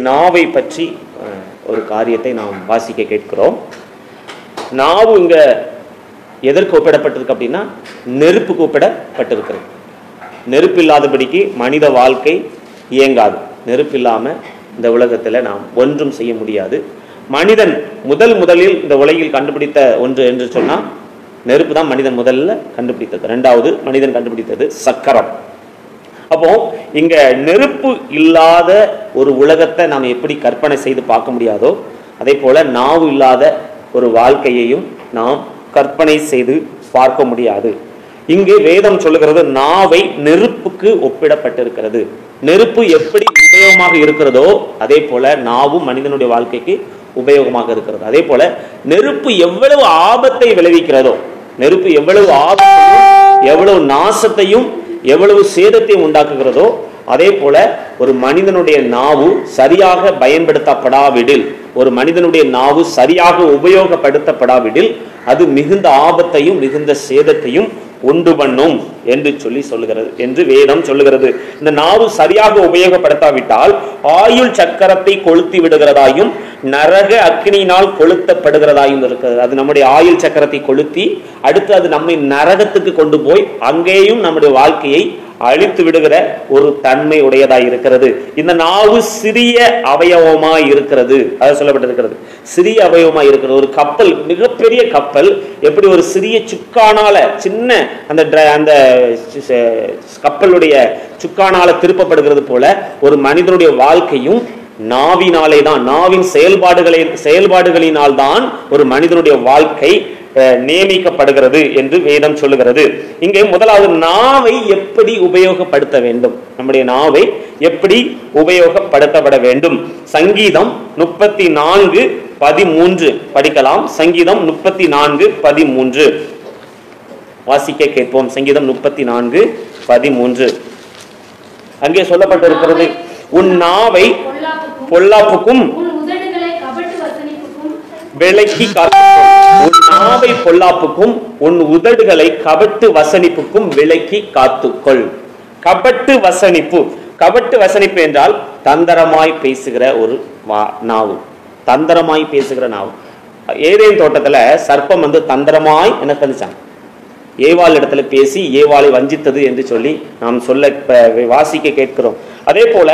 நாவை பற்றி ஒரு காரியத்தை நாம் வாசிக்க கேட்கிறோம். நாவு இங்க எதற்கு ஒப்பிடப்பட்டிருக்கு அப்படின்னா நெருப்புக்கு ஒப்பிடப்பட்டிருக்கிறது. நெருப்பு இல்லாதபடிக்கு மனித வாழ்க்கை இயங்காது. நெருப்பு இல்லாம இந்த உலகத்துல நாம் ஒன்றும் செய்ய முடியாது. மனிதன் முதலில் இந்த உலகில் கண்டுபிடித்த ஒன்று என்று சொன்னா நெருப்பு தான் மனிதன் முதல்ல கண்டுபிடித்தது. இரண்டாவது மனிதன் கண்டுபிடித்தது சக்கரம். அப்போ இங்க நெருப்பு இல்லாத ஒரு உலகத்தை நாம் எப்படி கற்பனை செய்து பார்க்க முடியாதோ அதே போல நாவு இல்லாத ஒரு வாழ்க்கையையும் நாம் கற்பனை செய்து பார்க்க முடியாது. இங்கு வேதம் சொல்லுகிறது நாவை நெருப்புக்கு ஒப்பிடப்பட்டிருக்கிறது. நெருப்பு எப்படி உபயோகமாக இருக்கிறதோ அதே போல நாவும் மனிதனுடைய வாழ்க்கைக்கு உபயோகமாக இருக்கிறது. அதே போல நெருப்பு எவ்வளவு ஆபத்தை விளைவிக்கிறதோ, நெருப்பு எவ்வளவு ஆபத்தையும் எவ்வளவு நாசத்தையும் எவ்வளவு சேதத்தையும் உண்டாக்குகிறதோ அதே போல ஒரு மனிதனுடைய நாவு சரியாக பயன்படுத்தப்படாவிடில், ஒரு மனிதனுடைய நாவு சரியாக உபயோகப்படுத்தப்படாவிடில் அது மிகுந்த ஆபத்தையும் மிகுந்த சேதத்தையும் உண்டு பண்ணும் என்று சொல்லுகிறது என்று வேதம் சொல்லுகிறது. இந்த நாவு சரியாக உபயோகப்படுத்தாவிட்டால் ஆயுள் சக்கரத்தை கொளுத்தி விடுகிறதாயும் நரக அக்னியினால் கொளுத்தப்படுகிறதாயும் இருக்கிறது. அது நம்முடைய ஆயுள் சக்கரத்தை கொளுத்தி அடுத்து அது நம்மை நரகத்துக்கு கொண்டு போய் அங்கேயும் நம்முடைய வாழ்க்கையை அழித்து விடுகிற ஒரு தன்மை உடையதாய் இருக்கிறது. இந்த நாவு சிறிய அவயவமாய் இருக்கிறது. அது சொல்லப்பட்டிருக்கிறது. சிறிய அவயவமாய் இருக்கிறது. ஒரு கப்பல், மிகப்பெரிய கப்பல் எப்படி ஒரு சிறிய சுக்கானால, சின்ன அந்த கப்பலுடைய சுக்கானால திருப்பப்படுகிறது போல ஒரு மனிதனுடைய வாழ்க்கையும் நாவினாலே தான், நாவின் செயல்பாடுகளினால் தான் ஒரு மனிதனுடைய வாழ்க்கை நியமிக்கப்படுகிறது என்று வேதம் சொல்லுகிறது. இங்கே முதலாவது நாவை எப்படி உபயோகப்படுத்த வேண்டும், நம்முடைய நாவை எப்படி உபயோகப்படுத்தப்பட வேண்டும். சங்கீதம் 34:13 படிக்கலாம். சங்கீதம் 34:13 வாசிக்க கேட்போம். சங்கீதம் 34:13 அங்கே சொல்லப்பட்டிருக்கிறது, உன் நாவை பொல்லாப்புக்கும் விலக்கி காத்துக்கொள். உன் நாவை பொல்லாப்புக்கும் உன் உதடுகளை கபட்டு வசனிப்புக்கும் விலக்கி காத்துக்கொள். கபட்டு வசனிப்பு, கபட்டு வசனிப்பு என்றால் தந்திரமாய் பேசுகிற ஒரு நாவு, தந்திரமாய் பேசுகிற நாவு. ஏதேன் தோட்டத்துல சர்ப்பம் தந்திரமாய் என்ன செஞ்சாங்க, ஏவாள் இடத்துல பேசி ஏவாளை வஞ்சித்தது என்று சொல்லி நாம் வாசிக்க கேட்கிறோம். அதே போல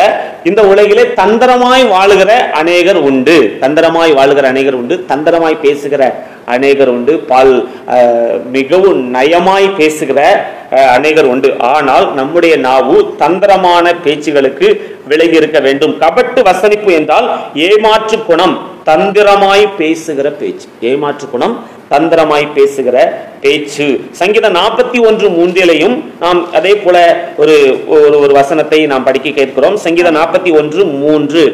இந்த உலகிலே தந்திரமாய் வாழுகிற அநேகர் உண்டு, தந்திரமாய் வாழுகிற அநேகர் உண்டு, தந்திரமாய் பேசுகிற அநேகர் உண்டு, மிகவும் நயமாய் பேசுகிற அநேகர் உண்டு. ஆனால் நம்முடைய நாவு தந்திரமான பேச்சுகளுக்கு விலகி இருக்க வேண்டும். கபட்டு வசனிப்பு என்றால் ஏமாற்று குணம், தந்திரமாய் பேசுகிற பேச்சு, ஏமாற்று குணம், தந்திரமாய் பேசுகிற பேச்சு. சங்கீதம் 41:3 நாம் அதே போல ஒரு வசனத்தை நாம் படிக்க கேட்கிறோம். சங்கீதம் 41:3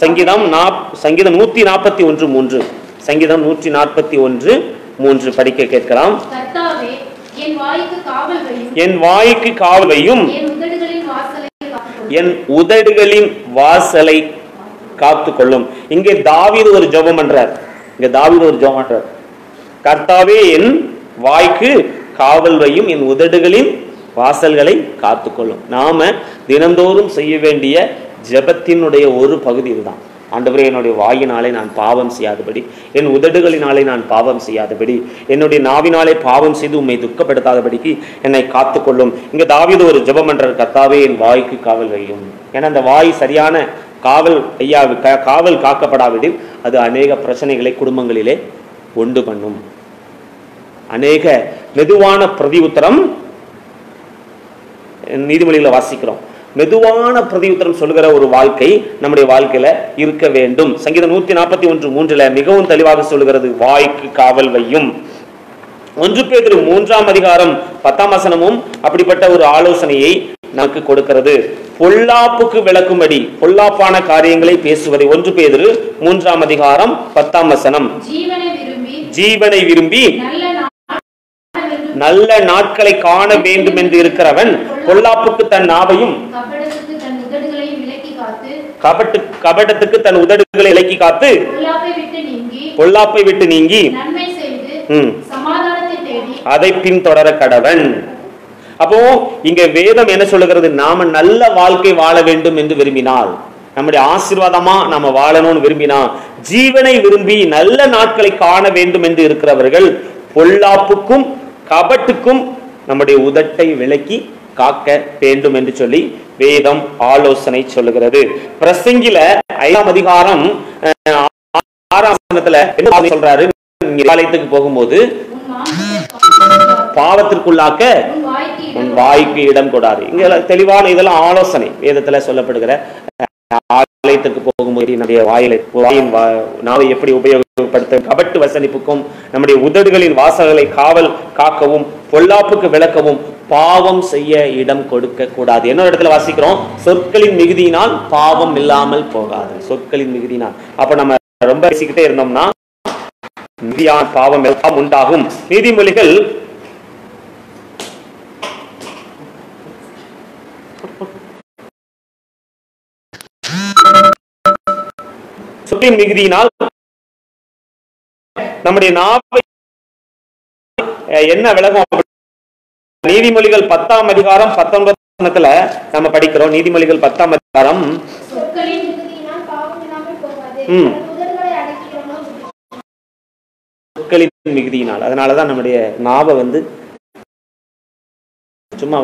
சங்கீதம் 141:3 சங்கீதம் 141:3 படிக்க கேட்கலாம். என் வாய்க்கு காவலையும் என் உதடுகளின் வாசலை காத்துக்கொள்ளும். இங்கே தாவீது ஒரு ஜெபம் பண்றார். கர்த்தாவே என் வாய்க்கு காவல் வையும், என் உதடுகளின் வாசல்களை காத்துக்கொள்ளும். நாம தினந்தோறும் செய்ய வேண்டிய ஜெபத்தினுடைய ஒரு பகுதி இதுதான். ஆண்டவரே, என்னுடைய வாயினாலே நான் பாவம் செய்யாதபடி, என் உதடுகளினாலே நான் பாவம் செய்யாதபடி, என்னுடைய நாவினாலே பாவம் செய்து உம்மை துக்கப்படுத்தாதபடிக்கு என்னை காத்துக்கொள்ளும். இங்க தாவீது ஒரு ஜெபம் பண்றார், கர்த்தாவே என் வாய்க்கு காவல் வையும். ஏன்னா அந்த வாய் சரியான காவல் காக்கப்படாவிடில் அது அநேக பிரச்சனைகளை குடும்பங்களிலே உண்டு பண்ணும். அநேக மெதுவான பிரதி உத்தரம் நீதிமொழிகளை வாசிக்கிறோம். மெதுவான பிரதி உத்தரம் சொல்லுகிற ஒரு வாழ்க்கை நம்முடைய வாழ்க்கையில இருக்க வேண்டும். சங்கீதம் 141:3 மிகவும் தெளிவாக சொல்லுகிறது, வாய்க்கு காவல் வையும். 1 பேதுரு 3:10 அப்படிப்பட்ட ஒரு ஆலோசனையை நமக்கு கொடுக்கிறது. பொல்லாப்புக்கு விளக்கும்படி, பொல்லாப்பான காரியங்களை பேசுவதை 1 பேதுரு 3:10 ஜீவனை விரும்பி நல்ல நாட்களை காண வேண்டும் என்று இருக்கிறவன் பொல்லாப்புக்கு தன் நாவையும் கபடத்துக்கு தன் உதடுகளை விலக்கி காத்து பொல்லாப்பை விட்டு நீங்கி அதை பின்தொடர கடவன். அப்போ இங்க வேதம் என்ன சொல்லுகிறது? நாம நல்ல வாழ்க்கை வாழ வேண்டும் என்று விரும்பினால், நம்முடைய ஆசீர்வாதமா நாம வாழணும்னு விரும்பினா, ஜீவனை விரும்பி நல்ல நாட்களை காண வேண்டும் என்று இருக்கிறவர்கள் பொல்லாப்புக்கும் கபட்டுக்கும் நம்முடைய உதட்டை விலக்கி காக்க வேண்டும் என்று சொல்லி வேதம் ஆலோசனை சொல்லுகிறது. பிரசங்கில 5ஆம் அதிகாரம் 6ஆம் வசனத்துல என்ன சொல்றாரு? ஆலயத்துக்கு போகும்போது பாவத்திற்குள்ளாக்க உன் வாய்க்கு இடம் கொடாது. இங்க தெளிவான இதெல்லாம் ஆலோசனை வேதத்துல சொல்லப்படுகிற. ஆலயத்துக்கு போகும்போது நம்முடைய வாயின் நாவை எப்படி உபயோகப்படுத்த, கபட்டு வசனிப்புக்கும் நம்முடைய உதடுகளின் வாசல்களை காவல் காக்கவும் பொல்லாப்புக்கு விளக்கவும் பாவம் செய்ய இடம் கொடுக்க கூடாது. என்ன இடத்துல வாசிக்கிறோம்? சொற்களின் மிகுதியினால் பாவம் இல்லாமல் போகாது. சொற்களின் மிகுதியினால். அப்ப நம்ம ரொம்ப பேசிக்கிட்டே இருந்தோம்னா மிகுதியான பாவம் எல்லாம் உண்டாகும். நீதிமொழிகள் சொற்களின் மிகுதியினால் நம்முடைய நாவை என்ன விலகும்? நீதிமொழிகள் 10ஆம் அதிகாரம் 19 நம்ம படிக்கிறோம். நீதிமொழிகள் 10ஆம் அதிகாரம் சொற்களின் மிகுதியினால். அதனாலதான் நம்முடைய நாவை சும்மா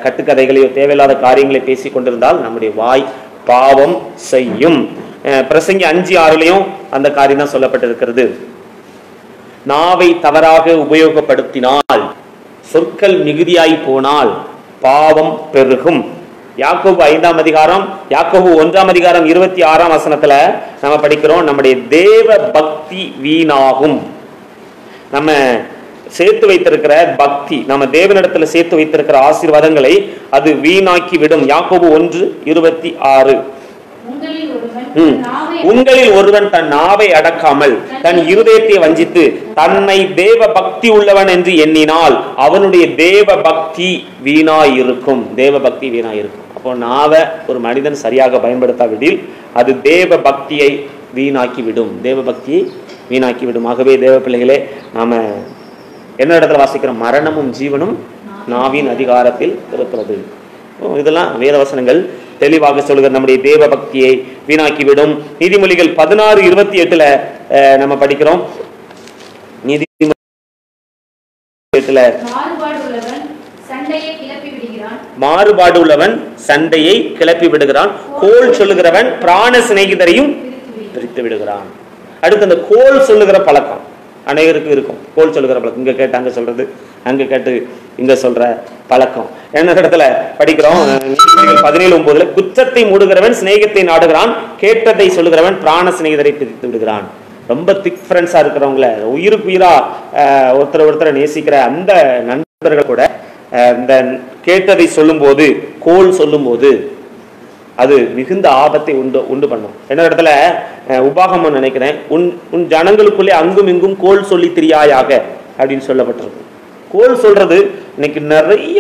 கட்டுக்கதைகளையோ தேவையில்லாத காரியங்களை பேசிக் கொண்டிருந்தால் நம்முடைய வாய் பாவம் செய்யும். பிரசங்கி 5:6 அந்த காரியம் தான் சொல்லப்பட்டிருக்கிறது. நாவை தவறாக உபயோகப்படுத்தினால், சொற்கள் மிகுதியாய் போனால் பாவம் பெருகும். யாக்கோபு 5ஆம் அதிகாரம், யாக்கோபு 1ஆம் அதிகாரம் 26ஆம் வசனத்துல நம்ம படிக்கிறோம், நம்முடைய தேவ பக்தி வீணாகும். நம்ம சேர்த்து வைத்திருக்கிற பக்தி, நம்ம தேவனிடத்துல சேர்த்து வைத்திருக்கிற ஆசீர்வாதங்களை அது வீணாக்கி விடும். யாக்கோபு 1:26. உங்களில் ஒருவன் தன் நாவை அடக்காமல் தன் இருதயத்தை வஞ்சித்து தன்னை தேவ பக்தி உள்ளவன் என்று எண்ணினால் அவனுடைய தேவ பக்தி வீணாயிருக்கும். தேவ பக்தி வீணாயிருக்கும். அப்போ நாவை ஒரு மனிதன் சரியாக பயன்படுத்தாவிடில் அது தேவ பக்தியை வீணாக்கி விடும். தேவ பக்தியை வீணாக்கி விடும். ஆகவே தேவ பிள்ளைகளே, நாம என்ன இடத்துல வாசிக்கிறோம்? மரணமும் ஜீவனும் நாவின் அதிகாரத்தில் இருக்கிறது. இதெல்லாம் வேதவசனங்கள் தெளிவாக சொல்லுகிற. நம்முடைய தேவ பக்தியை வீணாக்கிவிடும். நீதிமொழிகள் 16:28 நம்ம படிக்கிறோம். நீதிமொழிகள் மாறுபாடு உள்ளவன் சண்டையை கிளப்பி விடுகிறான், கோல் சொல்லுகிறவன் பிராண சிநேகிதரையும் பிரித்து விடுகிறான். அடுத்து அந்த கோல் சொல்லுகிற பழக்கம் அனைவருக்கும் இருக்கும். கோல் சொல்லுகிற பழக்கம், இங்க கேட்டு அங்க சொல்றது, அங்க கேட்டு இங்க சொல்ற பழக்கம். என்ன இடத்துல படிக்கிறோம்? 17:9 குற்றத்தை மூடுகிறவன் சிநேகத்தை நாடுகிறான், கேட்டதை சொல்லுகிறவன் பிராண சிநேகிதரை பிரித்து விடுகிறான். ரொம்ப திக் ஃப்ரெண்ட்ஸா இருக்கிறவங்கள, உயிருக்கு உயிரா ஒருத்தரை நேசிக்கிற அந்த நண்பர்கள் கூட இந்த கேட்டதை சொல்லும் போது, கோல் சொல்லும் போது அது மிகுந்த ஆபத்தை உண்டு பண்ணும். என்ன இடத்துல உபாகமம் நினைக்கிறேன், உன் ஜனங்களுக்குள்ளே அங்கும் இங்கும் கோல் சொல்லி திரியாயாக அப்படின்னு சொல்லப்பட்டிருக்கு. கோல் சொல்றது இன்னைக்கு நிறைய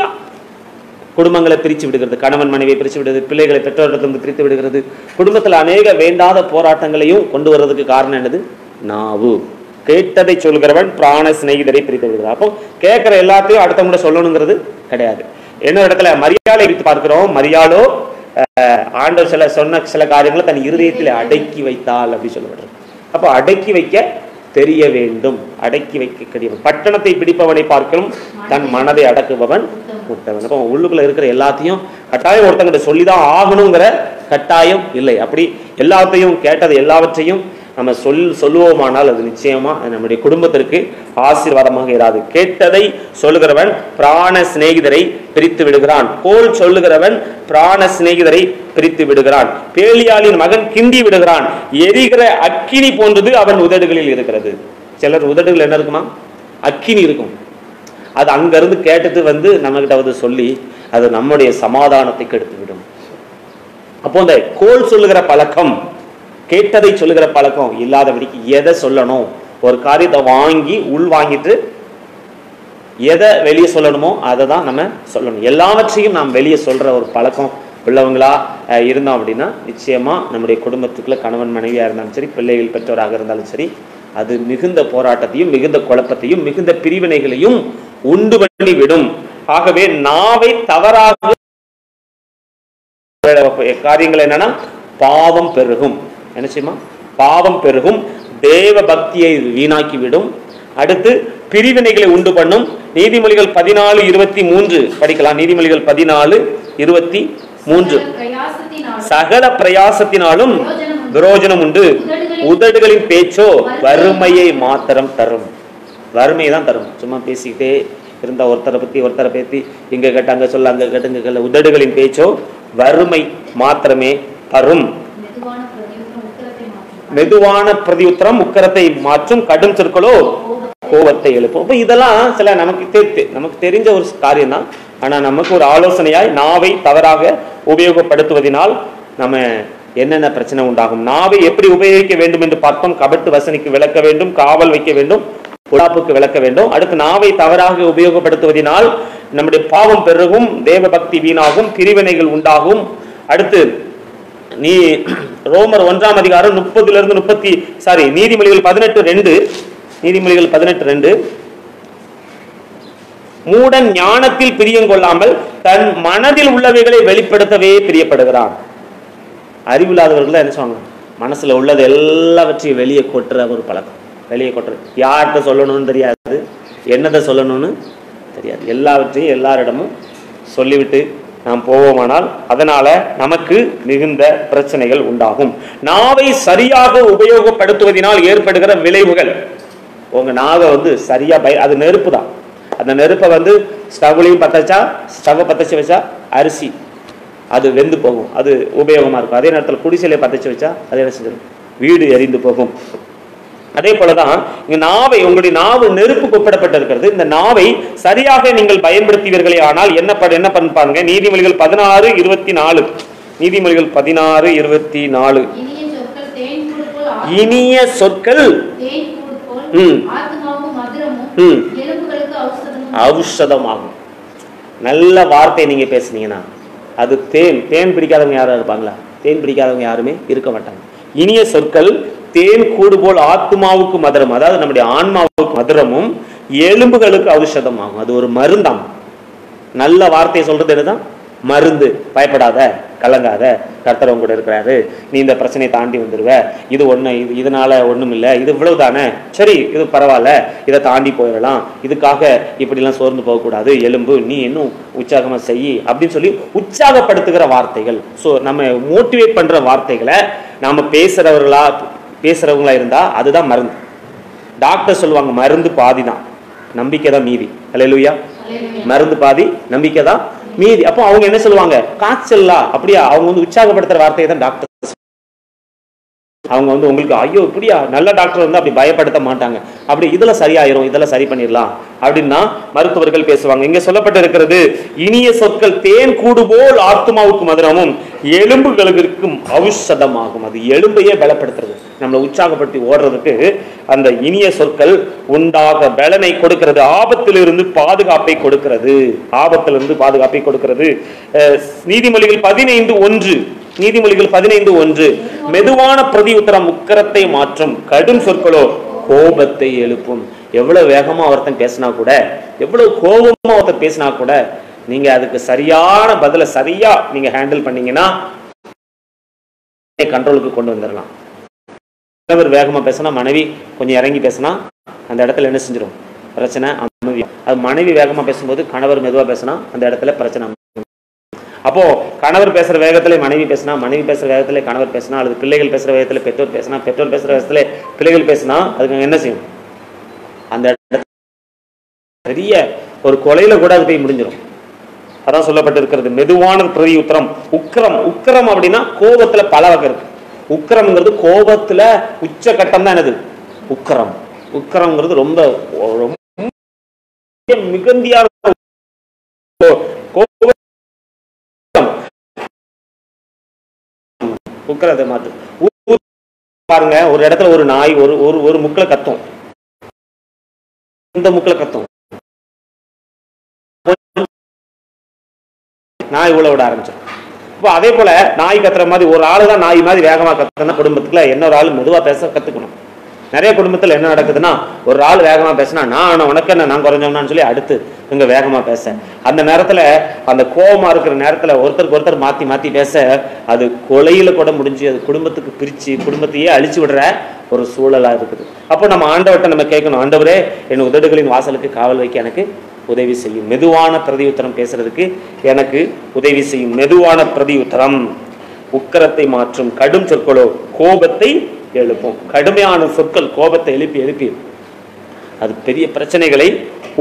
குடும்பங்களை பிரிச்சு விடுகிறது. கணவன் மனைவியை பிரிச்சு விடுறது, பிள்ளைகளை பெற்றோரிடத்திலிருந்து பிரித்து விடுகிறது. குடும்பத்தில் அநேக வேண்டாத போராட்டங்களையும் கொண்டு வர்றதுக்கு காரணம் என்னது? நாவு. கேட்டதை சொல்கிறவன் பிராண சிநேகிதரை பிரித்து விடுகிறார். அப்போ கேட்கிற எல்லாத்தையும் அடுத்தவங்க சொல்லணுங்கிறது கிடையாது. என்ன இடத்துல மரியாதை எடுத்து பார்க்கிறோம். மரியாதோ ஆண்டவர் சில காரியங்களை தன் இருதயத்தில் அடக்கி வைத்தால் அப்படி சொல்லப்படுறது. அப்போ அடக்கி வைக்க தெரிய வேண்டும். அடக்கி வைக்க தெரிய. பட்டணத்தை பிடிப்பவனை பார்க்கணும் தன் மனதை அடக்குபவன் முட்டவன். அப்போ உள்ளுக்குள்ள இருக்கிற எல்லாத்தையும் கட்டாயம் ஒருத்தங்கிட்ட சொல்லிதான் ஆகணுங்கிற கட்டாயம் இல்லை. அப்படி எல்லாத்தையும் கேட்டது எல்லாவற்றையும் நம்ம சொல்லுவோமானால் அது நிச்சயமா நம்முடைய குடும்பத்திற்கு ஆசீர்வாதமாக இராது. கேட்டதை சொல்லுகிறவன் பிராண சிநேகிதரை பிரித்து விடுகிறான், கோல் சொல்லுகிறவன் பிராண சிநேகிதரை பிரித்து விடுகிறான். பேலியாளின் மகன் கிண்டி விடுகிறான், எரிகிற அக்கினி போன்றது அவன் உதடுகளில் இருக்கிறது. சிலர் உதடுகள் என்ன இருக்குமா? அக்கினி இருக்கும். அது அங்கிருந்து கேட்டுட்டு நம்ம கிட்ட சொல்லி அது நம்முடைய சமாதானத்தை கெடுத்து விடும். அப்போ இந்த கோல் சொல்லுகிற பழக்கம், கேட்டதை சொல்லுகிற பழக்கம் இல்லாதபடிக்கு எதை சொல்லணும், ஒரு காரியத்தை வாங்கி உள் வாங்கிட்டு எதை வெளியே சொல்லணுமோ அதை தான் நம்ம சொல்லணும். எல்லாவற்றையும் நாம் வெளியே சொல்ற ஒரு பழக்கம் உள்ளவங்களா இருந்தோம் அப்படின்னா நிச்சயமா நம்முடைய குடும்பத்துக்குள்ள கணவன் மனைவியா இருந்தாலும் சரி, பிள்ளைகள் பெற்றோராக இருந்தாலும் சரி, அது மிகுந்த போராட்டத்தையும் மிகுந்த குழப்பத்தையும் மிகுந்த பிரிவினைகளையும் உண்டு பண்ணி விடும். ஆகவே நாவை தவறாக காரியங்கள் என்னன்னா பாவம் பெருகும். என்ன செய்யுமா? பாவம் பெருகும். தேவ பக்தியை வீணாக்கி விடும். அடுத்து பிரிவினைகளை உண்டு பண்ணும். நீதிமொழிகள் 14:23 படிக்கலாம். நீதிமொழிகள் 14:23. சகல பிரயாசத்தினாலும் விரோஜனம் உண்டு, உதடுகளின் பேச்சோ வறுமையை மாத்திரம் தரும். வறுமையை தான் தரும். சும்மா பேசிக்கிட்டே இருந்தா ஒருத்தரை பத்தி இங்க கேட்ட அங்க சொல்ல, அங்க கேட்டுங்க. உதடுகளின் பேச்சோ வறுமை மாத்திரமே தரும். மெதுவான பிரதியுத்தரம் உக்கரத்தை மாற்றும், கடும் சொற்களோ கோபத்தை எழுப்பும். அப்ப இதெல்லாம் சில நமக்கு தெரிஞ்ச ஒரு காரியம் தான். ஆனா நமக்கு ஒரு ஆலோசனையாய் நாவை தவறாக உபயோகப்படுத்துவதனால் நம்ம என்னென்ன பிரச்சனை உண்டாகும். நாவை எப்படி உபயோகிக்க வேண்டும் என்று பார்த்தோம். கபட்டு வசனிக்கு விளக்க வேண்டும், காவல் வைக்க வேண்டும், பொல்லாப்புக்கு விளக்க வேண்டும். அடுத்து நாவை தவறாக உபயோகப்படுத்துவதனால் நம்முடைய பாவம் பெருகும், தேவ பக்தி வீணாகும், பிரிவினைகள் உண்டாகும். அடுத்து ரோமர் 1 அதிகாரம் 30 நீதிமொழிகள் 18:2 நீதிமொழிகள் 18:2 மூடன் ஞானத்தில் பிரியங்கொள்ளாமல் தன் மனதில் உள்ளவைகளை வெளிப்படுத்தவே பிரியப்படுகிறான். அறிவில்லாதவர்கள் என்ன சொல்லுவாங்க? மனசுல உள்ளது எல்லாவற்றையும் வெளியே கொட்டுற ஒரு பழக்கம். வெளியே கொட்டுற, யார்கிட்ட சொல்லணும்னு தெரியாது, என்னதை சொல்லணும்னு தெரியாது, எல்லாவற்றையும் எல்லாரிடமும் சொல்லிவிட்டு நாம் போவோமானால் அதனால நமக்கு மிகுந்த பிரச்சனைகள் உண்டாகும். நாவை சரியாக உபயோகப்படுத்துவதனால் ஏற்படுகிற விளைவுகள். உங்க நாவை சரியா அது நெருப்பு தான். அந்த நெருப்பை ஸ்டவ்லையும் ஸ்டவ்வை பத்தச்சு வச்சா அரிசி அது வெந்து போகும், அது உபயோகமா இருக்கும். அதே நேரத்தில் குடிசையில பத்தச்சு வச்சா அது என்ன செஞ்சிடும்? வீடு எரிந்து போகும். அதே போலதான் இங்க நாவை, உங்களுடைய நாவு நெருப்புக்கு ஒப்பிடப்பட்டிருக்கிறது. இந்த நாவை சரியாக நீங்கள் பயன்படுத்துவீர்களே ஆனால் என்ன பாருங்க. நீதிமொழிகள் 16:24 நீதிமொழிகள் 16:24 இனிய சொற்கள் ஔஷதமாகும். நல்ல வார்த்தை நீங்க பேசுனீங்கன்னா அது தேன் பிடிக்காதவங்க யாரும் இருப்பாங்களா? தேன் பிடிக்காதவங்க யாருமே இருக்க மாட்டாங்க. இனிய சொற்கள் தேன் கூடு போல் ஆத்மாவுக்கு மதுரம், அதாவது நம்முடைய ஆன்மாவுக்கு மதுரமும் எலும்புகளுக்கு ஔஷதம் ஆகும். அது ஒரு மருந்தாம். நல்ல வார்த்தையை சொல்றது என்னதான்? மருந்து. பயப்படாத, கலங்காத, கர்த்தர் கூட இருக்கிறாரு, நீ இந்த பிரச்சனையை தாண்டி வந்துடுவ, இது இதனால ஒண்ணும் இல்லை, இது இவ்வளவுதானே, சரி இது பரவாயில்ல, இதை தாண்டி போயிடலாம், இதுக்காக இப்படிலாம் சோர்ந்து போகக்கூடாது, எலும்பு நீ இன்னும் உற்சாகமா செய்யி அப்படின்னு சொல்லி உற்சாகப்படுத்துகிற வார்த்தைகள். ஸோ நம்ம மோட்டிவேட் பண்ற வார்த்தைகளை நாம பேசுறவங்களா இருந்தா அதுதான் மருந்து. டாக்டர் சொல்லுவாங்க மருந்து பாதி தான், நம்பிக்கை தான் மீதி. அல்லேலூயா. மருந்து பாதி, நம்பிக்கை தான் மீதி. அப்போ அவங்க என்ன சொல்லுவாங்க? காய்ச்சல்லா அப்படியா? அவங்க உற்சாகப்படுத்துற வார்த்தையை தான் டாக்டர். அவங்க உங்களுக்கு ஐயோ இப்படியா, நல்ல டாக்டர் அப்படி பயப்படுத்த மாட்டாங்க. அப்படி இதெல்லாம் சரியாயிரும், இதெல்லாம் சரி பண்ணிடலாம் அப்படின்னா மருத்துவர்கள் பேசுவாங்க. இங்க சொல்லப்பட்டு இருக்கிறது இனிய சொற்கள் தேன் கூடு போல் ஆத்மாவுக்கு மதுரமும் எலும்புகளுக்கும் ஔஷதமாகும். அது எலும்பையே பலப்படுத்துறது, நம்மளை உற்சாகப்படுத்தி ஓடுறதுக்கு அந்த இனிய சொற்கள் உண்டாக பலனை கொடுக்கிறது, ஆபத்திலிருந்து பாதுகாப்பை கொடுக்கிறது. நீதிமொழிகள் 15:1 மெதுவான பிரதி உத்தரம் உக்கரத்தை மாற்றும், கடும் சொற்களோ கோபத்தை எழுப்பும். எவ்வளவு வேகமா ஒருத்தன் பேசினா கூட, எவ்வளவு கோபமா ஒருத்தன் பேசினா கூட, நீங்க அதுக்கு சரியான பதில சரியா நீங்க ஹேண்டில் பண்ணீங்கன்னா கண்ட்ரோலுக்கு கொண்டு வந்துடலாம். கணவர் வேகமா பேசினா, மனைவி கொஞ்சம் இறங்கி பேசினா அந்த இடத்துல என்ன செஞ்சிடும்? பிரச்சனை அமைதியா. அது மனைவி வேகமா பேசும்போது கணவர் மெதுவா பேசினா அந்த இடத்துல பிரச்சனை. அப்போ கணவர் பேசுற வேகத்துல மனைவி பேசினா, மனைவி பேசுற வேகத்துல கணவர் பேசினா, அல்லது பிள்ளைகள் பேசுற வேகத்துல பெற்றோர் பேசினா, பெற்றோர் பேசுற வேகத்துல பிள்ளைகள் பேசினா அதுக்கு என்ன செய்யும்? அந்த இடத்துல பெரிய ஒரு கொலையில கூட அது போய் முடிஞ்சிடும். அதான் சொல்லப்பட்டிருக்கிறது மெதுவான பிரதி உத்தரம். உக்கரம் அப்படின்னா கோபத்துல பல வகை இருக்கு. உக்கரம்ங்கிறது கோபத்துல உச்சகட்டம் தான். என்னது உக்கரம்ங்கிறது ரொம்ப மிகுந்தியான உக்கரத்தை மாற்று. பாருங்க, ஒரு இடத்துல ஒரு நாய் ஒரு முக்கில கத்தும், இந்த முக்கில கத்தும், நாய் ஊழ விட ஆரம்பிச்சிடும். இப்போ அதே போல நாய் கத்துற மாதிரி ஒரு ஆளு தான் நாய் மாதிரி வேகமா கத்துனா குடும்பத்துக்குள்ள இன்னொரு ஆளு மெதுவா பேச கத்துக்கணும். நிறைய குடும்பத்தில் என்ன நடக்குதுன்னா, ஒரு ஆள் வேகமா பேசினா நான் உனக்கு என்ன நான் குறைஞ்சவனான்னு சொல்லி அடுத்து இவங்க வேகமா பேச, அந்த நேரத்துல அந்த கோபமா இருக்கிற நேரத்துல ஒருத்தருக்கு ஒருத்தர் மாத்தி மாத்தி பேச அது கொலையில கூட முடிஞ்சு அது குடும்பத்துக்கு பிரிச்சு குடும்பத்தையே அழிச்சு விடுற ஒரு சூழலா இருக்குது. அப்போ நம்ம ஆண்டவர்கிட்ட நம்ம கேட்கணும், ஆண்டவரே என் உதடுகளின் வாசலுக்கு காவல் வைக்க எனக்கு உதவி செய்யும். மெதுவான பிரதி உத்தரம் பேசுறதுக்கு எனக்கு உதவி செய்யும். மெதுவான பிரதி உத்தரம் உக்கரத்தை மாற்றும், கடும் சொற்களோ கோபத்தை எழுப்பும். கடுமையான சொற்கள் கோபத்தை எழுப்பி எழுப்பி அது பெரிய பிரச்சனைகளை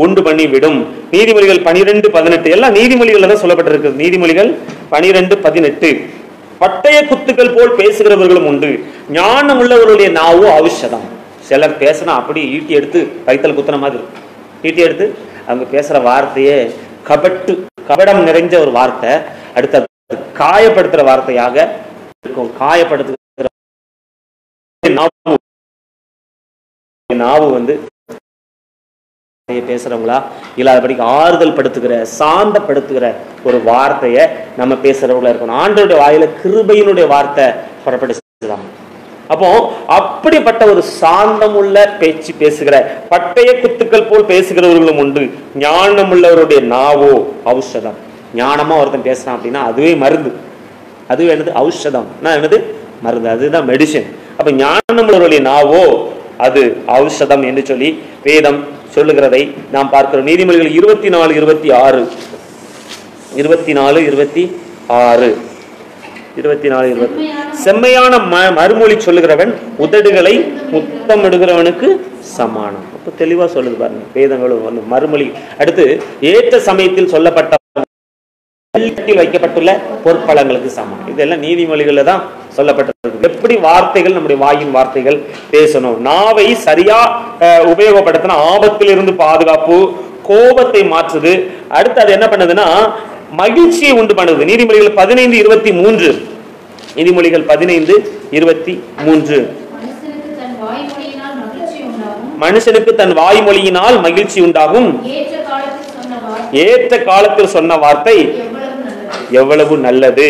உண்டு பண்ணி விடும். நீதிமொழிகள் 12:18 எல்லாம் நீதிமொழிகள் தான் சொல்லப்பட்டிருக்கு. நீதிமொழிகள் 12:18 பட்டய குத்துக்கள் போல் பேசுகிறவர்களும் உண்டு, ஞானம் உள்ளவர்களுடைய நாவோ ஔஷதம். சிலர் பேசினா அப்படி ஈட்டி எடுத்து கைத்தல் குத்துன மாதிரி ஈட்டி எடுத்து அவங்க பேசுற வார்த்தையே கபடம் நிறைஞ்ச ஒரு வார்த்தை, அடுத்த காயப்படுத்துற வார்த்தையாக இருக்கும். காயப்படுத்துகிற நாவு வந்து பேசுறவங்களா இல்லாதபடிக்கு ஆறுதல் படுத்துகிற சாந்தப்படுத்துகிற ஒரு வார்த்தையை நம்ம பேசுறவங்களா இருக்கணும். ஆண்டவருடைய வாயில கிருபையினுடைய வார்த்தை புறப்படுத்துதான். அப்போ அப்படிப்பட்ட ஒரு சாந்தம் உள்ள பேச்சு பேசுகிற பட்டய குத்துக்கள் போல் பேசுகிறவர்களும் உண்டு, ஞானம் உள்ளவருடைய நாவோ ஔஷதம். ஞானமா ஒருத்தன் பேசுறான் அப்படின்னா அதுவே மருந்து. அதுவே என்னது? ஔஷதம். என்னது? மருந்து. அதுதான் மெடிசன். அப்ப ஞானம் உள்ளவருடைய நாவோ அது ஔஷதம் என்று சொல்லி வேதம் சொல்லுகிறதை நாம் பார்க்கிறோம். நீதிமொழிகள் 24:26 செம்மையான மறுமொழி சொல்லுகிறவன் உதடுகளை முத்தமிடுகிறவனுக்கு சமானம். அப்ப தெளிவா சொல்லுது பாருங்க வேதங்களும் மறுமொழி. அடுத்து ஏற்ற சமயத்தில் சொல்லப்பட்ட வைக்கப்பட்டுள்ள பொற்பலங்களுக்கு சமானம். இதெல்லாம் நீதிமொழிகள்ல தான் சொல்லப்பட்டிருக்கு. எப்படி வார்த்தைகள் நம்முடைய வாயின் வார்த்தைகள் பேசணும், நாவை சரியா உபயோகப்படுத்தினா ஆபத்தில் இருந்து பாதுகாப்பு, கோபத்தை மாற்றுது. அடுத்து அது என்ன பண்ணுதுன்னா மகிழ்ச்சியை உண்டு பண்ணுது. நீதிமொழிகள் 15:23 நீதிமொழிகள் 15:23 மனுஷனுக்கு தன் வாய்மொழியினால் மகிழ்ச்சி உண்டாகும், ஏற்ற காலத்தில் சொன்ன வார்த்தை எவ்வளவு நல்லது,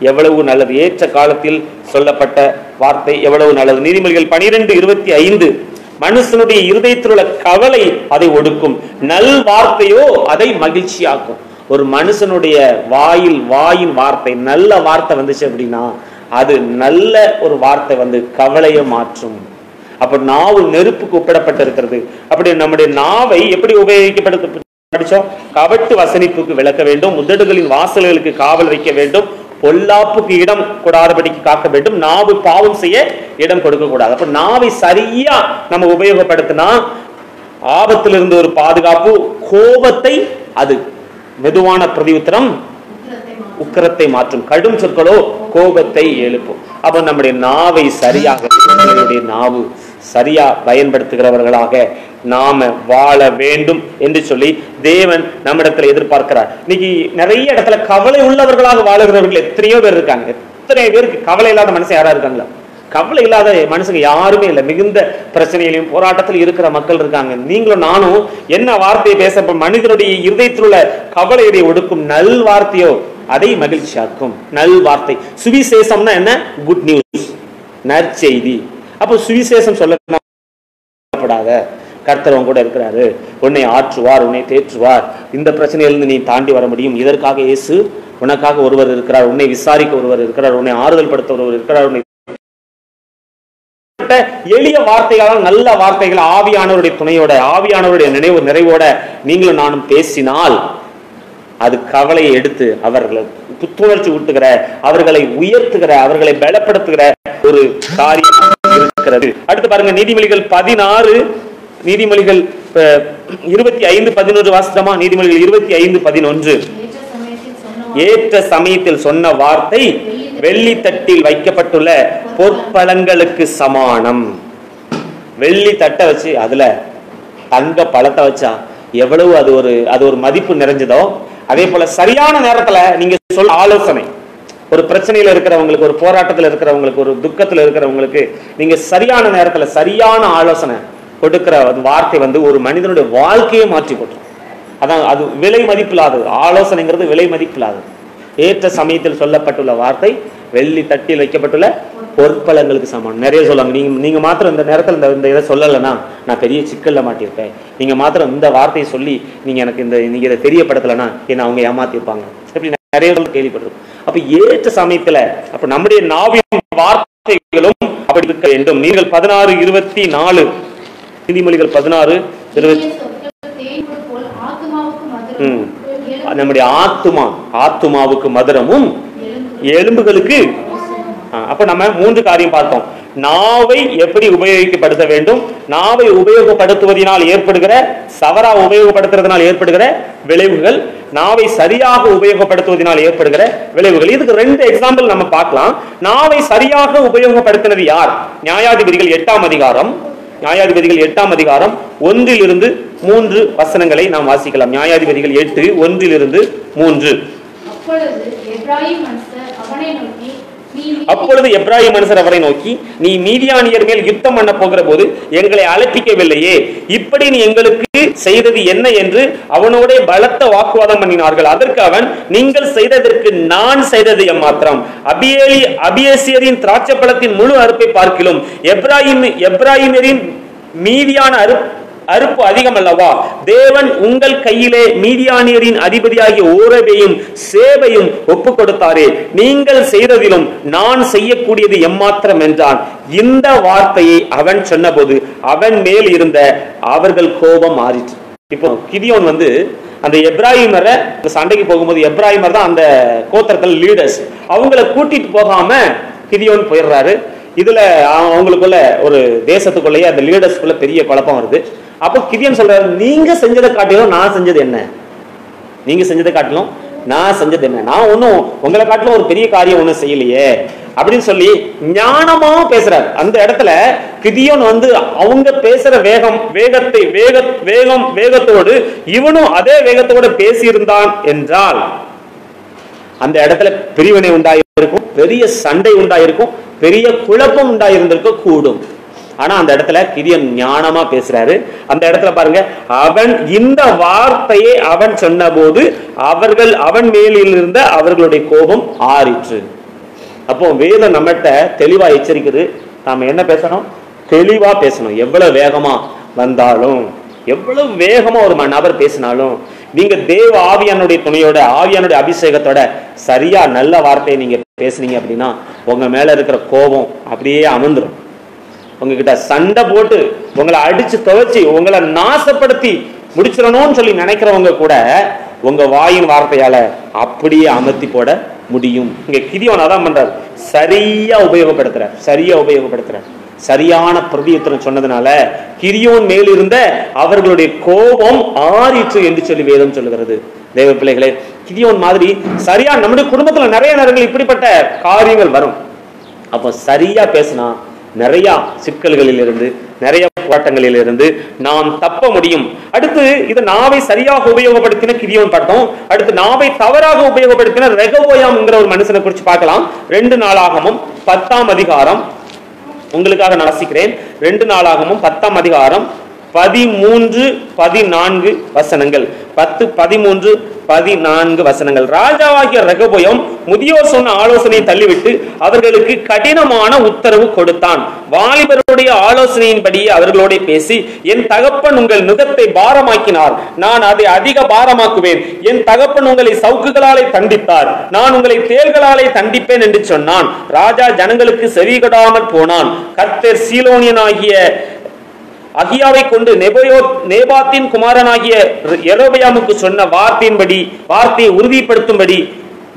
எவ்வளவு நல்லது. ஏற்ற காலத்தில் சொல்லப்பட்ட வார்த்தை எவ்வளவு நல்லது. நீதிமொழிகள் 12:25 மனுஷனுடைய இருதயத்தில் உள்ள கவலை அதை ஒடுக்கும், நல் வார்த்தையோ அதை மகிழ்ச்சியாக்கும். ஒரு மனுஷனுடைய வாயின் வார்த்தை நல்ல வார்த்தை வந்துச்சு அப்படின்னா அது நல்ல ஒரு வார்த்தை வந்து கவலையை மாற்றும். அப்ப நாவு நெருப்புக்கு ஒப்பிடப்பட்டிருக்கிறது. அப்படி நம்முடைய நாவை எப்படி உபயோகிக்கப்படுத்த படிச்சோம்? கபட்டு வசனிப்புக்கு விளக்க வேண்டும், உதடுகளின் வாசல்களுக்கு காவல் வைக்க வேண்டும், பொல்லாப்புக்கு இடம் கூடாதபடிக்கு காக்க வேண்டும், நாவு பாவம் செய்ய இடம் கொடுக்க கூடாது. அப்ப நாவை சரியா நம்ம உபயோகப்படுத்தினா ஆபத்திலிருந்து ஒரு பாதுகாப்பு, கோபத்தை அது மெதுவான பிரதி உத்தரம் உக்கரத்தை மாற்றும், கடும் சொற்களோ கோபத்தை எழுப்பும். அப்ப நம்முடைய நாவை சரியாக நாவு சரியா பயன்படுத்துகிறவர்களாக நாம வாழ வேண்டும் என்று சொல்லி தேவன் நம்மிடத்துல எதிர்பார்க்கிறார். இன்னைக்கு நிறைய இடத்துல கவலை உள்ளவர்களாக வாழுகிறவர்கள் எத்தனையோ பேர் இருக்காங்க. எத்தனை பேருக்கு கவலை இல்லாத மனுஷன் யாரா இருக்காங்களா? கவலை இல்லாத மனுஷங்க யாருமே இல்லை. மிகுந்த பிரச்சனையிலையும் போராட்டத்தில் இருக்கிற மக்கள் இருக்காங்க. நீங்களும் நானும் என்ன வார்த்தையை பேச, மனிதனுடைய இருதயத்தில் உள்ள கவலையை ஒடுக்கும் நல் வார்த்தையோ அதை மகிழ்ச்சியாக்கும். நல் வார்த்தை சுவிசேஷம்னா என்ன? குட் நியூஸ், நற்செய்தி. அப்போ சுவிசேஷம் சொல்லப்படாத கர்த்தர் கூட இருக்கிறாரு, உன்னை ஆற்றுவார், உன்னை தேற்றுவார், இந்த பிரச்சனையிலிருந்து நீ தாண்டி வர முடியும், இதற்காக இயேசு உனக்காக ஒருவர் இருக்கிறார், உன்னை விசாரிக்க ஒருவர் இருக்கிறார், உன்னை ஆறுதல் படுத்த ஒருவர் இருக்கிறார். உன்னை எளிய வார்த்தைகளால் நல்ல வார்த்தைகள் ஆவியானவருடைய துணையோட ஆவியானவருடைய நிறைவோட நீங்களும் நானும் பேசினால் அது கவலையை எடுத்து அவர்களை புத்துணர்ச்சி ஊட்டுகிற, அவர்களை உயர்த்துகிற, அவர்களை பலப்படுத்துகிற ஒரு காரியம் இருக்கிறது. அடுத்து பாருங்க நீதிமொழிகள் 16 நீதிமொழிகள் 25:11 வாசித்தமா? நீதிமொழிகள் 25:11 ஏற்ற சமயத்தில் சொன்ன வார்த்தை வெள்ளி தட்டில் வைக்கப்பட்டுள்ள பொற்பழங்களுக்கு சமானம். வெள்ளி தட்டை வச்சு அதுல தங்க பழத்தை வச்சா எவ்வளவு அது ஒரு மதிப்பு நிறைஞ்சதோ, அதே போல சரியான நேரத்துல நீங்க சொல்ல ஆலோசனை, ஒரு பிரச்சனையில இருக்கிறவங்களுக்கு, ஒரு போராட்டத்தில் இருக்கிறவங்களுக்கு, ஒரு துக்கத்துல இருக்கிறவங்களுக்கு நீங்க சரியான நேரத்துல சரியான ஆலோசனை கொடுக்கிற வார்த்தை வந்து ஒரு மனிதனுடைய வாழ்க்கையை மாற்றி போட்டுரும். அதான் அது விலை மதிப்பில்லாதது. ஆலோசனைங்கிறது விலை மதிப்பில்லாதது. ஏற்ற சமயத்தில் சொல்லப்பட்டுள்ள வார்த்தை வெள்ளி தட்டில் வைக்கப்பட்டுள்ள பொற்பலங்களுக்கு சமானம். நிறைய சொல்லுவாங்க, நீங்க மாத்திரம் இந்த நேரத்தில் இந்த இதை சொல்லலைன்னா நான் பெரிய சிக்கல்ல மாட்டியிருப்பேன், நீங்க மாத்திரம் இந்த வார்த்தையை சொல்லி நீங்க இதை தெரியப்படுத்தலைன்னா என்ன அவங்க ஏமாத்திருப்பாங்க, இப்படி நிறைய கேள்விப்படுறோம். அப்ப ஏற்ற சமயத்துல அப்ப நம்முடைய நாவின் வார்த்தைகளும் அப்படி இருக்க வேண்டும். நீங்கள் 16:24 நீதிமொழிகள் 16:20 நம்முடைய ஆத்துமாவுக்கு மதுரமும் எலும்புகளுக்கு. அப்ப நம்ம 3 காரியம் பார்த்தோம். நாவை எப்படி உபயோகிக்கப்படுத்த வேண்டும், நாவை உபயோகப்படுத்துவதனால் ஏற்படுகிற சவரா உபயோகப்படுத்துறதுனால் ஏற்படுகிற விளைவுகள், நாவை சரியாக உபயோகப்படுத்துவதனால் ஏற்படுகிற விளைவுகள். இதுக்கு 2 எக்ஸாம்பிள் நம்ம பார்க்கலாம். நாவை சரியாக உபயோகப்படுத்தினது யார்? நியாயாதிபதிகள் 8ஆம் அதிகாரம் 1-3 வசனங்களை நாம் வாசிக்கலாம். நியாயாதிபதிகள் 8:1-3. அப்பொழுது எப்ராயிம் மனுஷர் அவரை நோக்கி, நீ மீதியானியர் மேல் யுத்தம் பண்ண போகிற போது எங்களை அழைப்பிக்கவில்லையே, இப்படி நீ எங்களுக்கு செய்தது என்ன என்று அவனோட பலத்த வாக்குவாதம் பண்ணினார்கள். அதற்கு அவன், நீங்கள் செய்ததற்கு நான் செய்தது எம்மாத்திரம்? அபியேசியரின் திராட்சை பழத்தின் முழு அறுப்பை பார்க்கிலும் எப்ராயிமரின் மீதியான அறுப்பு அதிகம் அல்லவா? தேவன் உங்கள் கையிலே மீதியானியரின் அதிபதியாகிய ஓரபையும் சேபையும் ஒப்பு கொடுத்தாரே, நீங்கள் செய்ததிலும் நான் செய்யக்கூடியது எம்மாத்திரம் என்றான். இந்த வார்த்தையை அவன் சொன்னபோது அவன் மேல் இருந்த அவர்கள் கோபம் மாறிற்று. இப்போ கிதியோன் அந்த எப்ராயிமரை சண்டைக்கு போகும்போது, எப்ராயிமர் தான் அந்த கோத்திரத்தில் லீடர்ஸ், அவங்களை கூட்டிட்டு போகாம கிதியோன் போயிடுறாரு. இதுல அவங்களுக்குள்ள ஒரு தேசத்துக்குள்ளேயே அந்த லீடர்ஸ்குள்ள பெரிய குழப்பம் வருது. அப்போ கிதியோன் சொல்றாரு, நீங்க செஞ்சதை காட்டிலும் நான் செஞ்சது என்ன? நீங்க செஞ்சதை காட்டிலும் நான் செஞ்சது என்ன? நான் ஒன்னும் உங்களை காட்டிலும் ஒரு பெரிய காரியம் ஒன்னும் செய்யலையே அப்படின்னு சொல்லி ஞானமாவும் பேசுறாரு. அந்த இடத்துல கிதியோன் அவங்க பேசுற வேகத்தோடு இவனும் அதே வேகத்தோடு பேசியிருந்தான் என்றால் அந்த இடத்துல பிரிவினை உண்டாயிருக்கும், பெரிய சண்டை உண்டாயிருக்கும், பெரிய குழப்பம் உண்டாயிருந்திருக்க கூடும். ஆனா அந்த இடத்துல கிதியோன் ஞானமா பேசுறாரு. அந்த இடத்துல பாருங்க, அவன் இந்த வார்த்தையை அவன் சொன்ன போது அவன் மேலில் இருந்த அவர்களுடைய கோபம் ஆறிற்று. அப்போ வேதம் நம்மகிட்ட தெளிவா எச்சரிக்குது, நாம என்ன பேசணும்? தெளிவா பேசணும். எவ்வளவு வேகமா வந்தாலும், எவ்வளவு வேகமா ஒரு நபர் பேசினாலும், நீங்க தேவ ஆவியானுடைய துணையோட, ஆவியானுடைய அபிஷேகத்தோட சரியா நல்ல வார்த்தையை நீங்க பேசுனீங்க அப்படின்னா உங்க மேல இருக்கிற கோபம் அப்படியே அமர்ந்துடும். உங்ககிட்ட சண்டை போட்டு உங்களை அடிச்சு துவைச்சு உங்களை நாசப்படுத்தி முடிச்சிடணும்னு சொல்லி நினைக்கிறவங்க கூட உங்க வாயின் வார்த்தையால அப்படியே அமர்த்தி போட முடியும். இங்க கிதியோன் அதான் பண்றாரு, சரியா உபயோகப்படுத்துற சரியான பிரதியுத்தரம் சொன்னதுனால கிதியோன் மேலிருந்த அவர்களுடைய கோபம் ஆறிற்று என்று சொல்லி வேதம் சொல்லுகிறது. தேவ பிள்ளைகளே, கிதியோன் மாதிரி சரியா நம்முடைய குடும்பத்துல நிறைய நேரங்கள் இப்படிப்பட்ட காரியங்கள் வரும். அப்போ சரியா பேசினா நிறைய சிக்கல்களில் இருந்து, நிறைய போராட்டங்களில் இருந்து நாம் தப்ப முடியும். அடுத்து இது நாவை சரியாக உபயோகப்படுத்தின கிதியோன் பார்த்தோம். அடுத்து நாவை தவறாக உபயோகப்படுத்தின ரெகோபோயாம் என்கிற ஒரு மனுஷனை குறித்து பார்க்கலாம். 2 நாளாகமும் 10ஆம் அதிகாரம் உங்களுக்காக நான் வாசிக்கிறேன். 2 நாளாகமும் 10ஆம் அதிகாரம் 13-14 வசனங்கள். 10, 13, 14 வசனங்கள். ராஜாவாகிய ரெகோபோயாம் முதியோர் சொன்ன ஆலோசனையை தள்ளிவிட்டு அவர்களுக்கு கடினமான உத்தரவு கொடுத்தான். வாலிபருடைய ஆலோசனையின்படி அவர்களோட பேசி, என் தகப்பன் உங்கள் நுகத்தை பாரமாக்கினார், நான் அதை அதிக பாரமாக்குவேன். என் தகப்பன் உங்களை சவுக்குகளாலே தண்டித்தார், நான் உங்களை தேள்களாலே தண்டிப்பேன் என்று சொன்னான். ராஜா ஜனங்களுக்கு செவிகொடாமல் போனான். கர்த்தர் சீலோனியனாகிய அகியாவை கொண்டு நேபாத்தின் குமாரனாகிய யெரொபெயாமுக்கு சொன்ன வார்த்தையை உறுதிப்படுத்தும்படி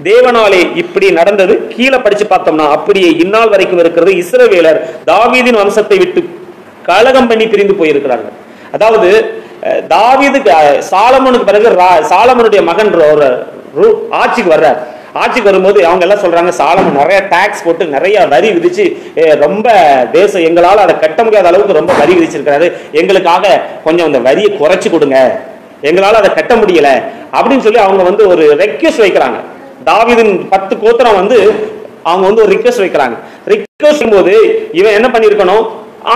தேவனாலே இப்படி நடந்தது. கீழே படிச்சு பார்த்தோம்னா அப்படியே இந்நாள் வரைக்கும் இருக்கிறது. இஸ்ரவேலர் தாவீதின் வம்சத்தை விட்டு கலகம் பண்ணி பிரிந்து போயிருக்கிறார்கள். அதாவது தாவீது சாலமோனுக்கு பிறகு சாலமோனுடைய மகன் ஆட்சிக்கு வரும்போது அவங்க எல்லாம் சொல்றாங்க, சாலமோன் நிறைய டாக்ஸ் போட்டு நிறைய வரி விதிச்சு ரொம்ப தேசம் எங்களால் அதை கட்ட முடியாத அளவுக்கு ரொம்ப வரி விதிச்சிருக்கிறாரு, எங்களுக்காக கொஞ்சம் அந்த வரியை குறைச்சு கொடுங்க, எங்களால் அதை கட்ட முடியல அப்படின்னு சொல்லி அவங்க ஒரு ரெக்வெஸ்ட் வைக்கிறாங்க. தாவீதின் 10 கோத்திரம் அவங்க ஒரு ரிக்வெஸ்ட் வைக்கிறாங்க. ரிக்வெஸ்ட் போது இவன் என்ன பண்ணிருக்கணும்?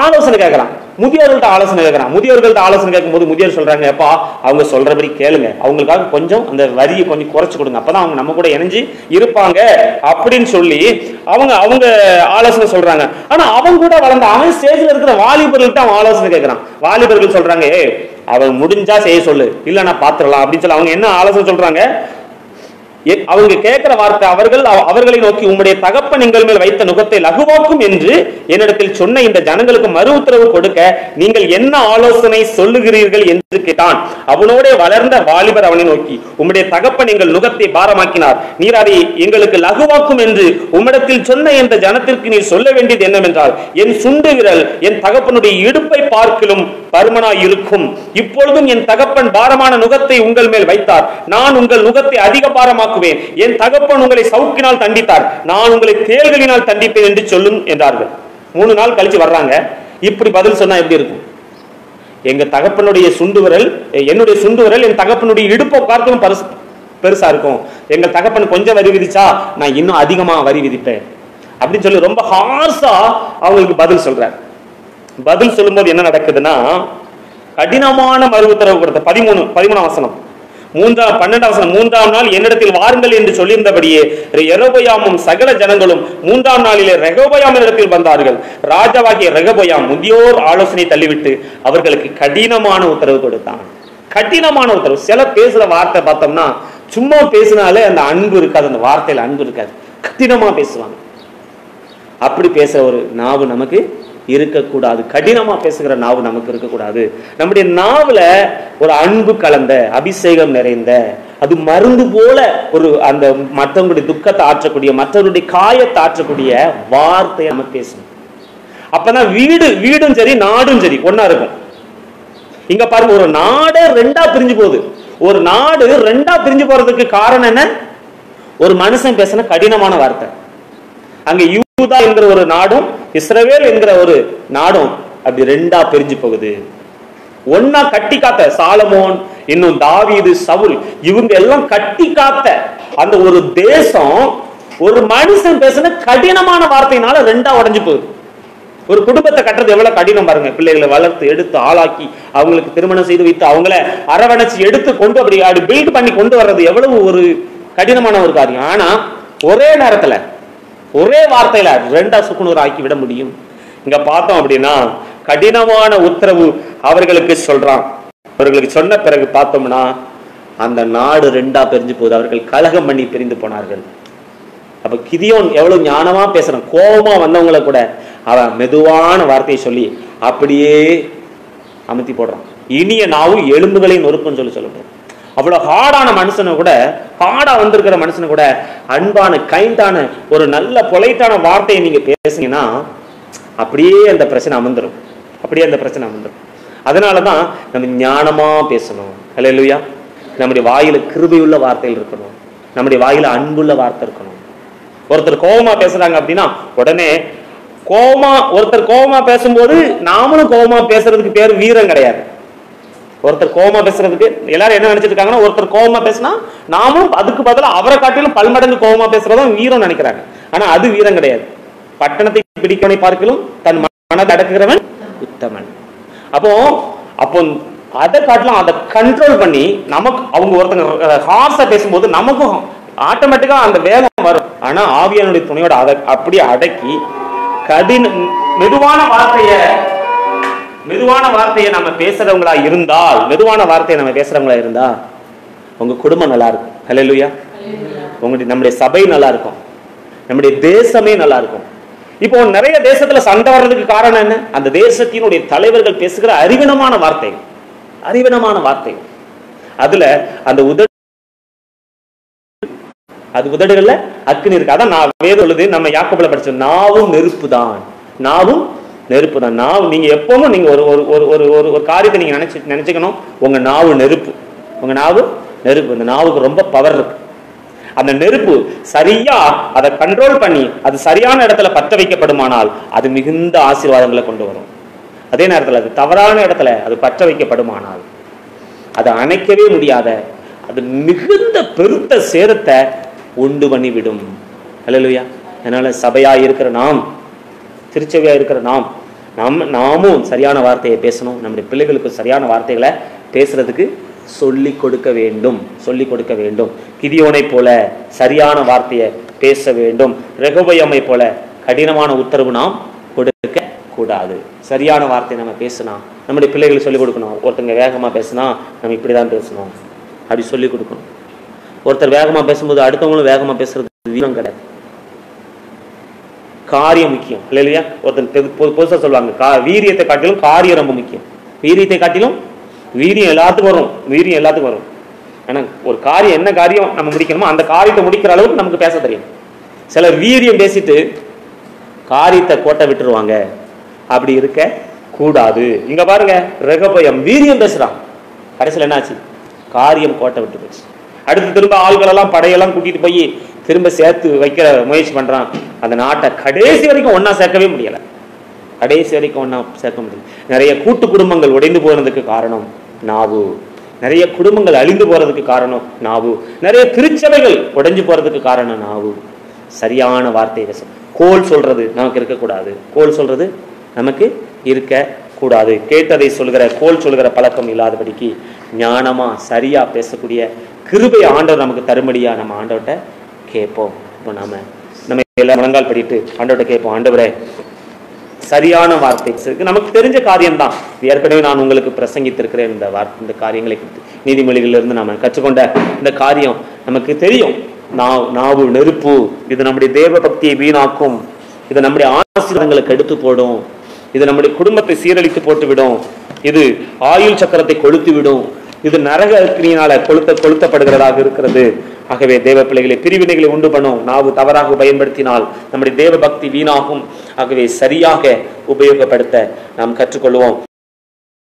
ஆலோசனை கேட்கறான். முதியோர்கள்ட்ட ஆலோசனை கேட்கறான். முதியோர்கள்ட்ட ஆலோசனை கேட்கும்போது முதியோர் சொல்றாங்க, எப்பா அவங்க சொல்றபடி கேளுங்க, அவங்களுக்காக கொஞ்சம் அந்த வரியை கொஞ்சம் குறைச்சு கொடுங்க, அப்பதான் அவங்க நம்ம கூட இணைஞ்சு இருப்பாங்க அப்படின்னு சொல்லி அவங்க ஆலோசனை சொல்றாங்க. ஆனா அவங்க கூட வளர்ந்த அவன் ஸ்டேஜ்ல இருக்கிற வாலிபர்கள்ட்ட அவன் ஆலோசனை கேட்கறான். வாலிபர்கள் சொல்றாங்க, அவன் முடிஞ்சா செய்ய சொல்லு, இல்ல நான் பாத்துடலாம் அப்படின்னு சொல்லி அவங்க என்ன ஆலோசனை சொல்றாங்க? அவங்க கேட்கிற வார்த்தை, அவர்களை நோக்கி உம்முடைய தகப்பன் எங்கள் மேல் வைத்த நுகத்தை லகுவாக்கும் என்று என்னிடத்தில் சொன்ன இந்த ஜனங்களுக்கு மறு உத்தரவு கொடுக்க நீங்கள் என்ன ஆலோசனை சொல்லுகிறீர்கள் என்று கேட்டான். அவனோட வளர்ந்த வாலிபர் அவனை நோக்கி, உம்முடைய தகப்பன் எங்கள் நுகத்தை பாரமாக்கினார், நீர் அதை எங்களுக்கு லகுவாக்கும் என்று உம்மிடத்தில் சொன்ன இந்த ஜனத்திற்கு நீர் சொல்ல வேண்டியது என்னவென்றால், என் சுண்டு விரல் என் தகப்பனுடைய இடுப்பை பார்க்கிலும் பருமனாய் இருக்கும். இப்பொழுதும் என் தகப்பன் பாரமான நுகத்தை உங்கள் மேல் வைத்தார், நான் உங்கள் நுகத்தை அதிக பாரமாக்குவேன். என் தகப்பன் உங்களை சவுக்கினால் தண்டித்தார், நான் உங்களை தேள்களினால் தண்டிப்பேன் என்று சொல்லும் என்றார்கள். 3 நாள் கழிச்சு வர்றாங்க. இப்படி பதில் சொன்னா எப்படி இருக்கும்? எங்க தகப்பனுடைய சுண்டு விரல், என்னுடைய சுண்டு விரல் என் தகப்பனுடைய இடுப்பை பார்க்கணும் பெருசா இருக்கும். எங்க தகப்பன் கொஞ்சம் வரி விதிச்சா நான் இன்னும் அதிகமா வரி விதிப்பேன் அப்படின்னு சொல்லி ரொம்ப ஹார்ஸா அவங்களுக்கு பதில் சொல்றார். பதில் சொல்லும்போது என்ன நடக்குதுன்னா, கடினமான மறு உத்தரவு கொடுத்த 13 வசனம் 12 வசனம், 3ஆம் நாள் என்னிடத்தில் வாருங்கள் என்று சொல்லியிருந்தபடியே யெரொபெயாமும் சகல ஜனங்களும் 3ஆம் நாளிலே ரெகொபெயாமின் இடத்தில் வந்தார்கள். ராஜாவாகிய ரெகொபெயாம் முதியோர் ஆலோசனை தள்ளிவிட்டு அவர்களுக்கு கடினமான உத்தரவு கொடுத்தான். கடினமான உத்தரவு. சில பேசுற வார்த்தை பார்த்தோம்னா சும்மா பேசினாலே அந்த அன்பு இருக்காது, அந்த வார்த்தையில அன்பு இருக்காது, கடினமா பேசுவாங்க. அப்படி பேசுற ஒரு நாவு நமக்கு இருக்கக்கூடாது. கடினமா பேசுகிற நாவு நமக்கு இருக்கக்கூடாது. நம்முடைய நாவுல ஒரு அன்பு கலந்த, அபிஷேகம் நிறைந்த, அது மருந்து போல ஒரு அந்த மற்றவங்களுடைய துக்கத்தை ஆற்றக்கூடிய, மற்றவருடைய காயத்தை ஆற்றக்கூடிய வார்த்தையை நம்ம பேசணும். அப்பதான் வீடும் சரி நாடும் சரி ஒன்னா இருக்கும். இங்க பாருங்க, ஒரு நாடு 2ஆ பிரிஞ்சு போகுது. ஒரு நாடு 2ஆ பிரிஞ்சு போறதுக்கு காரணம் என்ன? ஒரு மனுஷன் பேசின கடினமான வார்த்தை. அங்க யூதா என்கிற ஒரு நாடும் இஸ்ரவேல் என்கிற ஒரு நாடும் அப்படி 2ஆ பிரிஞ்சு போகுது. ஒன்னா கட்டி காத்த சாலமோன், இன்னும் தாவீது, சவுல், இவங்க எல்லாம் கட்டி காத்த அந்த ஒரு தேசம் ஒரு மனுஷன் பேசின கடினமான வார்த்தையினால 2ஆ உடைஞ்சு போகுது. ஒரு குடும்பத்தை கட்டுறது எவ்வளவு கடினம் பாருங்க. பிள்ளைகளை வளர்த்து எடுத்து ஆளாக்கி அவங்களுக்கு திருமணம் செய்து வைத்து அவங்கள அரவணைச்சு எடுத்து கொண்டு அப்படி பில்ட் பண்ணி கொண்டு வர்றது எவ்வளவு ஒரு கடினமான ஒரு காரியம். ஆனா ஒரே நேரத்துல ஒரே வார்த்தையில 2ஆ சுக்குநூறு ஆக்கி விட முடியும். இங்க பார்த்தோம் அப்படின்னா கடினமான உத்தரவு அவர்களுக்கு சொல்றான். அவர்களுக்கு சொன்ன பிறகு பார்த்தோம்னா அந்த நாடு 2ஆ பிரிஞ்சு போகுது. அவர்கள் கலகம் பண்ணி பிரிந்து போனார்கள். அப்ப கிதியோன் எவ்வளவு ஞானமா பேசுறான். கோபமா வந்தவங்களை கூட அவன் மெதுவான வார்த்தையை சொல்லி அப்படியே அமுத்தி போடுறான். இனிய நாவு எலும்புகளை நொறுக்குன்னு சொல்லப்படுது. அவ்வளவு ஹார்டான மனுஷனை கூட, ஹார்டா வந்திருக்கிற மனுஷனை கூட அன்பான, கைண்டான, ஒரு நல்ல பொலைட்டான வார்த்தையை நீங்க பேசுனீங்கன்னா அப்படியே அந்த பிரச்சனை அமர்ந்துடும். அப்படியே அந்த பிரச்சனை அமர்ந்துடும். அதனாலதான் நம்ம ஞானமா பேசணும். ஹல்லேலூயா. நம்முடைய வாயில கிருபையுள்ள வார்த்தைகள் இருக்கணும். நம்முடைய வாயில அன்புள்ள வார்த்தை இருக்கணும். ஒருத்தர் கோபமா பேசுறாங்க அப்படின்னா உடனே ஒருத்தர் கோபமா பேசும்போது நாமளும் கோபமா பேசுறதுக்கு பேர் வீரம் கிடையாது. ஒருத்தர் கோபமா பேசுறதுக்கு எல்லாரும் என்ன நினைச்சிட்டு இருக்காங்கன்னா, ஒருத்தர் கோபமா பேசினா நாமும் அதுக்கு பதிலா அவரை காட்டிலும் பல்மடங்கு கோபமா பேசுறதும் வீரம் நினைக்கிறாங்க. ஆனா அது வீரம் கிடையாது. பட்டணத்தை பிடிக்கவனை பார்க்கலும் தன் மனதை அடக்குகிறவன் உத்தமன். அப்போ அதை காட்டலாம், அதை கண்ட்ரோல் பண்ணி நமக்கு அவங்க ஒருத்தங்க ஹார்ஸா பேசும்போது நமக்கும் ஆட்டோமேட்டிக்கா அந்த வேகம் வரும். ஆனா ஆவியானுடைய துணையோட அதை அப்படியே அடக்கி மெதுவான வார்த்தையை நம்ம பேசுறவங்களா இருந்தா உங்க குடும்பம் நல்லா இருக்கும். ஹல்லேலூயா. நம்முடைய சபை நல்லா இருக்கும். நம்முடைய தேசமே நல்லா இருக்கும். இப்போ நிறைய தேசத்துல சண்டை வர்றதுக்கு காரணம் என்ன? அந்த தேசத்தினுடைய தலைவர்கள் பேசுகிற அறிவீனமான வார்த்தைகள். அதுல அந்த உதடுகள்ல அக்கினி இருக்கு. அதான் நான் வேதம் சொல்லுது, நம்ம யாக்கோபுல படிச்சோம், நாவும் நெருப்பு தான். நாவு நீங்க எப்பவும் நீங்க ஒரு காரியத்தை நீங்க நினைச்சுக்கணும். உங்க நாவு நெருப்பு. இந்த நாவுக்கு ரொம்ப பவர் இருக்கு. அந்த நெருப்பு சரியா அதை கண்ட்ரோல் பண்ணி அது சரியான இடத்துல பற்ற வைக்கப்படுமானால் அது மிகுந்த ஆசீர்வாதங்களை கொண்டு வரும். அதே நேரத்தில் அது தவறான இடத்துல அது பற்ற வைக்கப்படுமானால் அதை அணைக்கவே முடியாத, அது மிகுந்த பெருத்த சேதத்தை உண்டு பண்ணி விடும். ஹல்லேலூயா. அதனால சபையா இருக்கிற நாம், திருச்சபையா இருக்கிற நாம் நாமும் சரியான வார்த்தையை பேசணும். நம்முடைய பிள்ளைகளுக்கு சரியான வார்த்தைகளை பேசுறதுக்கு சொல்லி கொடுக்க வேண்டும். கிதியோனை போல சரியான வார்த்தையை பேச வேண்டும். ரெகொபெயாமை போல கடினமான உத்தரவு நாம் கொடுக்க கூடாது. சரியான வார்த்தையை நம்ம பேசினா நம்முடைய பிள்ளைகளுக்கு சொல்லிக் கொடுக்கணும். ஒருத்தங்க வேகமா பேசினா நம்ம இப்படிதான் பேசணும் அப்படி சொல்லிக் கொடுக்கணும். ஒருத்தர் வேகமா பேசும்போது அடுத்தவங்களும் வேகமா பேசுறது வீரம் கிடையாது. காரியம் முக்கியம் இல்லையா? ஒருத்தர் புதுசா சொல்லுவாங்க, வீரியத்தை காட்டிலும் காரியம் ரொம்ப முக்கியம். வீரியத்தை காட்டிலும் வீரியம் எல்லாத்துக்கும் வரும். ஏன்னா ஒரு காரியம், என்ன காரியம் நம்ம முடிக்கணுமோ அந்த காரியத்தை முடிக்கிற அளவுக்கு நமக்கு பேச தெரியும். சிலர் வீரியம் பேசிட்டு காரியத்தை கோட்டை விட்டுருவாங்க. அப்படி இருக்க கூடாது. இங்க பாருங்க, ரெகொபெயாம் வீரியம் பேசுறான், கடைசியில் என்னாச்சு? காரியம் கோட்டை விட்டு போச்சு. அடுத்து திரும்ப ஆள்களெல்லாம் படையெல்லாம் கூட்டிட்டு போய் திரும்ப சேர்த்து வைக்கிற முயற்சி பண்றான். அந்த நாட்டை கடைசி வரைக்கும் ஒன்னா சேர்க்கவே முடியல. நிறைய கூட்டு குடும்பங்கள் உடைந்து போறதுக்கு காரணம் நாவு. நிறைய குடும்பங்கள் அழிந்து போறதுக்கு காரணம் நாவு. நிறைய திருச்சபைகள் உடைஞ்சு போறதுக்கு காரணம் நாவு. சரியான வார்த்தை பேசும். கோல் சொல்றது நமக்கு இருக்க கூடாது. கேட்டதை சொல்கிற, கோல் சொல்கிற பழக்கம் இல்லாதபடிக்கு ஞானமா சரியா பேசக்கூடிய கிருபை ஆண்டவர் நமக்கு தரும்படியா நம்ம ஆண்டவர்கிட்ட கேட்போம். இப்போ நம்ம எல்லாம் முழங்கால் படிட்டு ஆண்டவர்கிட்ட கேட்போம். ஆண்டவரே, சரியான வார்த்தை நமக்கு தெரிஞ்ச காரியம்தான். ஏற்கனவே நான் உங்களுக்கு பிரசங்கித்திருக்கிறேன். இந்த காரியங்களை நீதிமொழிகளிலிருந்து நாம கற்றுக்கொண்ட இந்த காரியம் நமக்கு தெரியும். நாவு நெருப்பு, இது நம்முடைய தேவ பக்தியை வீணாக்கும். இது நம்முடைய ஆசீர்வாதங்களுக்கு எடுத்து போடும். இது நம்முடைய குடும்பத்தை சீரழித்து போட்டுவிடும். இது ஆயுள் சக்கரத்தை கொளுத்து விடும். இது நரக அக்னியினால கொளுத்தப்படுகிறதாக இருக்கிறது. ஆகவே தேவ பிள்ளைகளை பிரிவினைகளை உண்டு பண்ணும். நாவு தவறாக பயன்படுத்தினால் நம்முடைய தேவ பக்தி வீணாகும். ஆகவே சரியாக உபயோகப்படுத்த நாம் கற்றுக்கொள்வோம்.